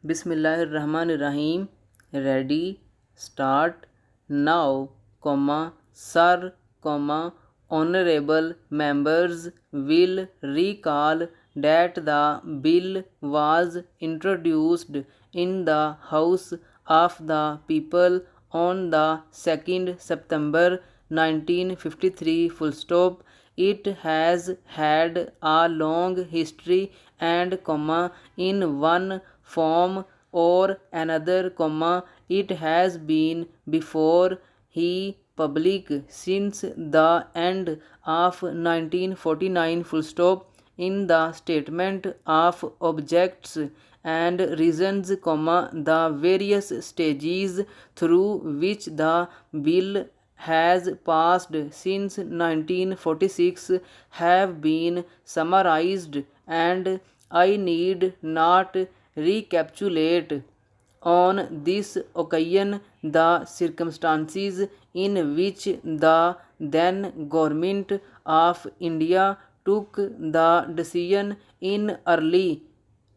Bismillahirrahmanirrahim. Ready, start now, sir, honorable members will recall that the bill was introduced in the House of the People on the 2nd September 1953. Full stop. It has had a long history and in one form or another, it has been before he public since the end of 1949. Full stop. In the statement of objects and reasons, the various stages through which the bill has passed since 1946 have been summarized, and I need not recapitulate on this occasion the circumstances in which the then government of India took the decision in early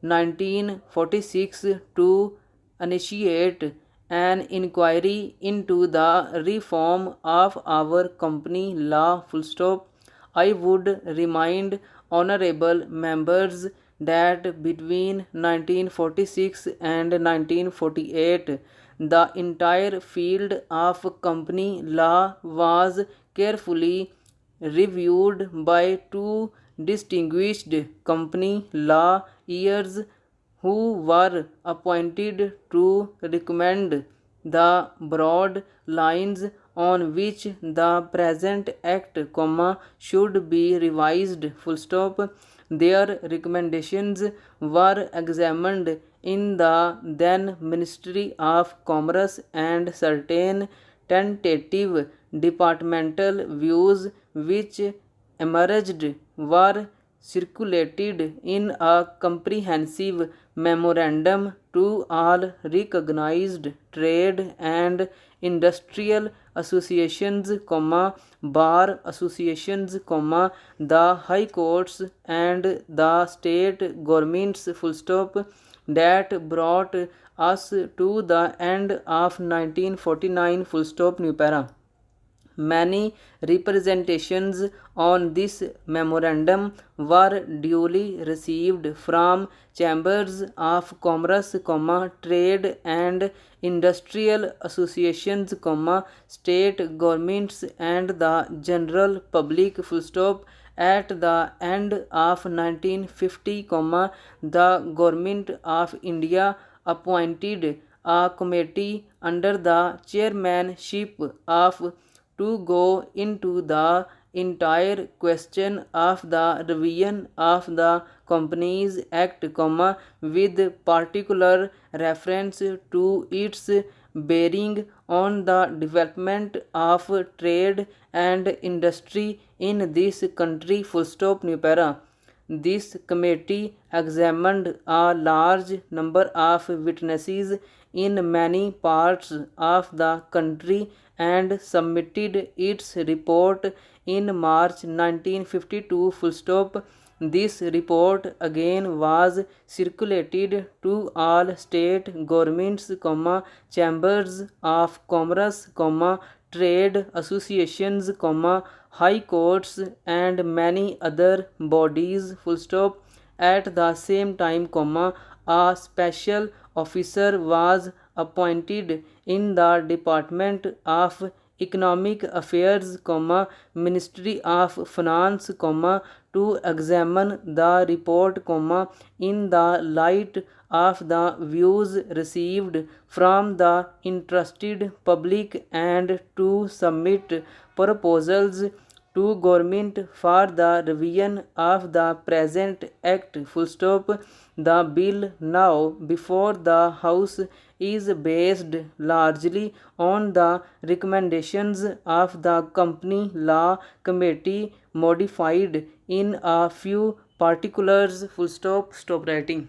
1946 to initiate an inquiry into the reform of our company law. Full stop. I would remind honorable members that between 1946 and 1948 the entire field of company law was carefully reviewed by two distinguished company lawyers who were appointed to recommend the broad lines on which the present act, should be revised. Full stop. Their recommendations were examined in the then Ministry of Commerce, and certain tentative departmental views which emerged were circulated in a comprehensive memorandum to all recognized trade and industrial associations, bar associations, the high courts and the state governments. Full stop. That brought us to the end of 1949. Full stop. New para. Many representations on this memorandum were duly received from chambers of commerce, trade and industrial associations, state governments and the general public. Full stop. At the end of 1950, the government of India appointed a committee under the chairmanship of to go into the entire question of the revision of the Companies Act, with particular reference to its bearing on the development of trade and industry in this country. Full stop. New para. This committee examined a large number of witnesses in many parts of the country and submitted its report in March 1952. Full stop. This report again was circulated to all state governments, chambers of commerce, trade associations, high courts and many other bodies. Full stop. At the same time, a special officer was appointed in the Department of Economic Affairs, Ministry of Finance, to examine the report, in the light of the views received from the interested public, and to submit proposals to government for the revision of the present act. Full stop. The bill now before the House is based largely on the recommendations of the Company Law Committee, modified in a few particulars. Full stop. Stop writing.